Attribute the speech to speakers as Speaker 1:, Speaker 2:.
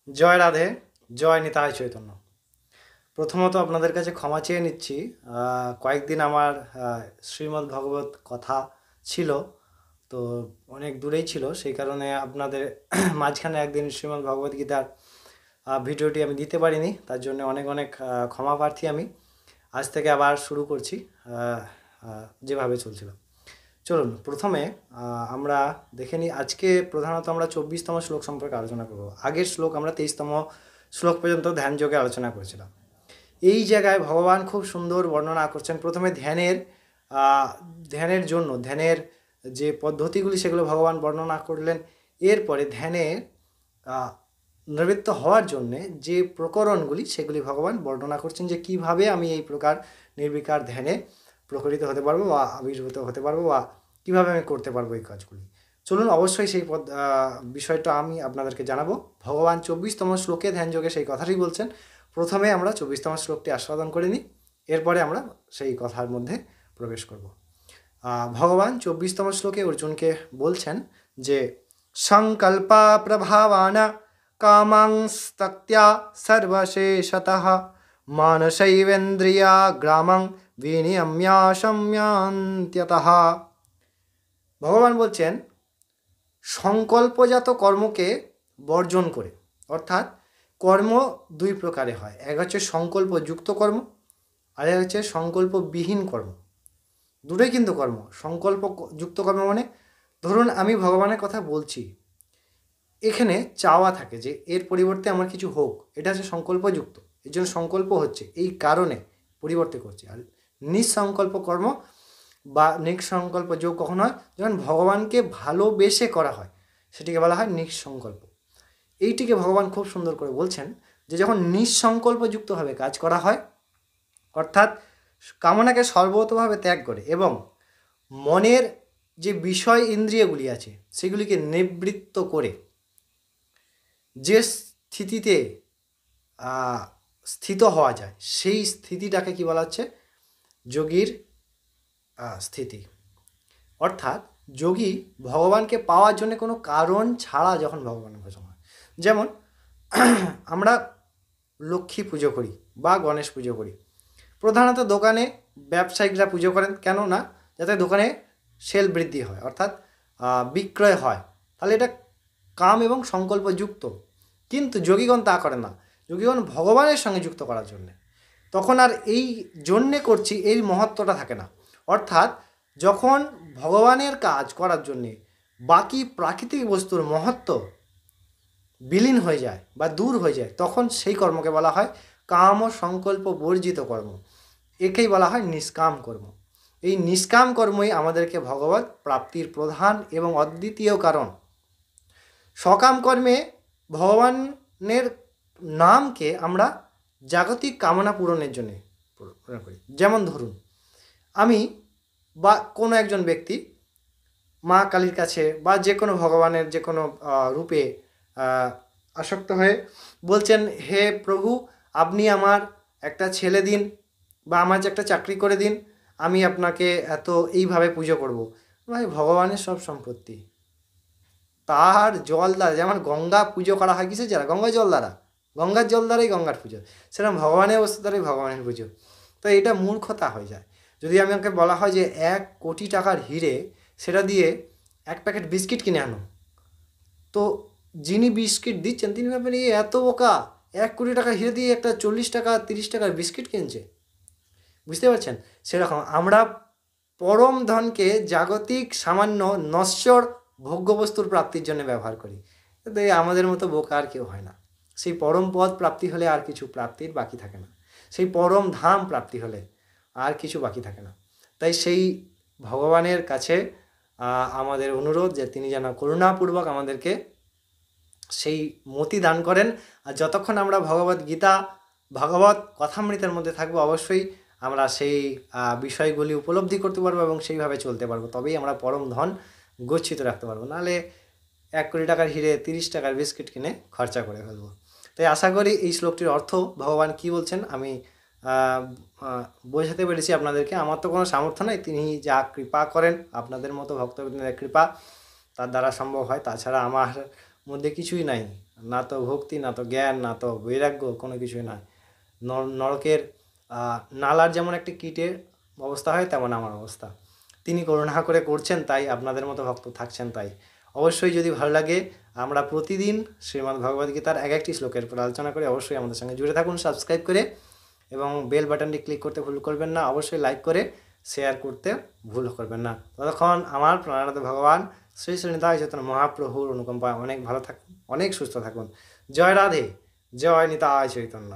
Speaker 1: জয় রাধে, জয় নিতাই চৈতন্য। প্রথমত আপনাদের কাছে ক্ষমা চেয়ে নিচ্ছি। কয়েকদিন আমার শ্রীমদ্ ভগবত কথা ছিল, তো অনেক দূরেই ছিল, সেই কারণে আপনাদের মাঝখানে একদিন শ্রীমদ্ ভগবত গীতার ভিডিওটি আমি দিতে পারিনি, তার জন্য অনেক অনেক ক্ষমা প্রার্থী আমি। আজ থেকে আবার শুরু করছি যেভাবে চলছিল। চলুন প্রথমে আমরা দেখে নিই। আজকে প্রধানত আমরা 24তম শ্লোক সম্পর্কে আলোচনা করব। আগের শ্লোক আমরা 23তম শ্লোক পর্যন্ত ধ্যান যোগে আলোচনা করেছিলাম। এই জায়গায় ভগবান খুব সুন্দর বর্ণনা করছেন। প্রথমে ধ্যানের জন্য ধ্যানের যে পদ্ধতিগুলি সেগুলো ভগবান বর্ণনা করলেন। এরপরে ধ্যানের নিবৃত্ত হওয়ার জন্যে যে প্রকরণগুলি সেগুলি ভগবান বর্ণনা করছেন, যে কিভাবে আমি এই প্রকার নির্বিকার ধ্যানে প্রকৃত হতে পারবো বা আবির্ভূত হতে পারবো, বা কীভাবে আমি করতে পারবো এই কাজগুলি। চলুন অবশ্যই সেই বিষয়টা আমি আপনাদেরকে জানাবো। ভগবান 24তম শ্লোকে ধ্যান যোগে সেই কথাটি বলছেন। প্রথমে আমরা 24তম শ্লোকটি আস্বাদন করে নিই, এরপরে আমরা সেই কথার মধ্যে প্রবেশ করব। ভগবান 24তম শ্লোকে অর্জুনকে বলছেন যে সংকল্পা প্রভাবানা কামাংস্তক্ত্যা সর্বশেষতঃ মানসৈবেন্দ্রিয়া গ্রামং বিনিয়ম্যা সম্যান্ত্যতঃ। ভগবান বলছেন সংকল্পজাত কর্মকে বর্জন করে, অর্থাৎ কর্ম দুই প্রকারে হয়। এক হচ্ছে সংকল্পযুক্ত কর্ম, আর এক হচ্ছে সংকল্পবিহীন কর্ম। দুটোই কিন্তু কর্ম। সংকল্পযুক্ত কর্ম মানে ধরুন আমি ভগবানের কথা বলছি, এখানে চাওয়া থাকে যে এর পরিবর্তে আমার কিছু হোক, এটা হচ্ছে সংকল্পযুক্ত। এর জন্য সংকল্প হচ্ছে, এই কারণে পরিবর্তে করছে। আর নিঃসংকল্প কর্ম বা নিঃসংকল্প যোগ কখন হয়? যখন ভগবানকে ভালোবেসে করা হয়, সেটিকে বলা হয় নিঃসংকল্প। এইটিকে ভগবান খুব সুন্দর করে বলছেন যে যখন নিঃসংকল্পযুক্তভাবে কাজ করা হয়, অর্থাৎ কামনাকে সর্বতভাবে ত্যাগ করে এবং মনের যে বিষয় ইন্দ্রিয়গুলি আছে সেগুলিকে নিবৃত্ত করে যে স্থিতিতে স্থিত হওয়া যায়, সেই স্থিতিটাকে কি বলা হচ্ছে? যোগীর স্থিতি। অর্থাৎ যোগী ভগবানকে পাওয়ার জন্য কোনো কারণ ছাড়া যখন ভগবানের ভজন হয়, যেমন আমরা লক্ষ্মী পুজো করি বা গণেশ পুজো করি, প্রধানত দোকানে ব্যবসায়িকরা পুজো করেন কেন না? যাতে দোকানে সেল বৃদ্ধি হয়, অর্থাৎ বিক্রয় হয়। তাহলে এটা কাম এবং সংকল্পযুক্ত। কিন্তু যোগীগণ তা করে না। যোগীগণ ভগবানের সঙ্গে যুক্ত করার জন্যে, তখন আর এই জন্যে করছি এই মহত্বটা থাকে না। অর্থাৎ যখন ভগবানের কাজ করার জন্যে বাকি প্রাকৃতিক বস্তুর মহত্ব বিলীন হয়ে যায় বা দূর হয়ে যায়, তখন সেই কর্মকে বলা হয় কাম ও সংকল্প বর্জিত কর্ম। একেই বলা হয় নিষ্কাম কর্ম। এই নিষ্কাম কর্মই আমাদেরকে ভগবত প্রাপ্তির প্রধান এবং অদ্বিতীয় কারণ। সকাম কর্মে ভগবানের নামকে আমরা জাগতিক কামনা পূরণের জন্য প্রয়োগ করি। যেমন ধরুন আমি বা কোনো একজন ব্যক্তি মা কালীর কাছে বা যে কোনো ভগবানের যে কোনো রূপে আসক্ত হয়ে বলছেন, হে প্রভু আপনি আমার একটা ছেলে দিন বা আমার যে একটা চাকরি করে দিন, আমি আপনাকে এত এইভাবে পুজো করব। ভাই, ভগবানের সব সম্পত্তি, তার জল দ্বারা, যেমন গঙ্গা পুজো করা হয় কিসের দ্বারা? গঙ্গার জল দ্বারা। গঙ্গার জল দ্বারাই গঙ্গার পুজো, সেরকম ভগবানের বস্তু দ্বারাই ভগবানের পুজো। তো এটা মূর্খতা হয়ে যায়। যদি আমাকে বলা হয় যে 1 কোটি টাকার হিরে, সেটা দিয়ে 1 প্যাকেট বিস্কিট কিনে আনো, তো যিনি বিস্কিট দিচ্ছেন তিনি ভাবেন এই এত বোকা, 1 কোটি টাকার হিরে দিয়ে একটা 40 টাকা 30 টাকার বিস্কিট কিনছে। বুঝতে পারছেন? সেরকম আমরা পরম ধনকে জাগতিক সামান্য নশ্বর ভোগ্যবস্তুর প্রাপ্তির জন্য ব্যবহার করি। কিন্তু আমাদের মতো বোকা আর কেউ হয় না। সেই পরম পদ প্রাপ্তি হলে আর কিছু প্রাপ্তির বাকি থাকে না। সেই পরম ধাম প্রাপ্তি হলে আর কিছু বাকি থাকে না। তাই সেই ভগবানের কাছে আমাদের অনুরোধ যে তিনি যেন করুণাপূর্বক আমাদেরকে সেই মতি দান করেন। আর যতক্ষণ আমরা ভগবত গীতা ভগবত কথামৃতের মধ্যে থাকবো, অবশ্যই আমরা সেই বিষয়গুলি উপলব্ধি করতে পারবো এবং সেইভাবে চলতে পারবো। তবেই আমরা পরম ধন গচ্ছিত রাখতে পারবো। নাহলে 1 কোটি টাকার হিরে 30 টাকার বিস্কিট কিনে খরচা করে ফেলবো। তাই আশা করি এই শ্লোকটির অর্থ ভগবান কি বলছেন আমি বোঝাতে পেরেছি আপনাদেরকে। আমার তো কোনো সামর্থ্য নাই, তিনি যা কৃপা করেন আপনাদের মতো ভক্তবৃন্দের কৃপা, তার দ্বারা সম্ভব হয়। তাছাড়া আমার মধ্যে কিছুই নাই। না তো ভক্তি, না তো জ্ঞান, না তো বৈরাগ্য, কোনো কিছুই নয়। নরকের নালার যেমন একটি কীটের অবস্থা হয়, তেমন আমার অবস্থা। তিনি করুণা করে করছেন, তাই আপনাদের মতো ভক্ত থাকছেন। তাই অবশ্যই যদি ভালো লাগে, আমরা প্রতিদিন শ্রীমদ্ ভগবদ্গীতার এক একটি শ্লোকের উপর আলোচনা করে, অবশ্যই আমাদের সঙ্গে জুড়ে থাকুন সাবস্ক্রাইব করে, এবং বেল বাটনটি ক্লিক করতে ভুল করবেন না। অবশ্যই লাইক করে শেয়ার করতে ভুল করবেন না। ততক্ষণ আমার প্রাণনাথ ভগবান শ্রী শ্রী নিতাই চৈতন্য মহাপ্রভুর অনুকম্পায় অনেক ভালো থাকুন, অনেক সুস্থ থাকুন। জয় রাধে, জয় নিতাই চৈতন্য।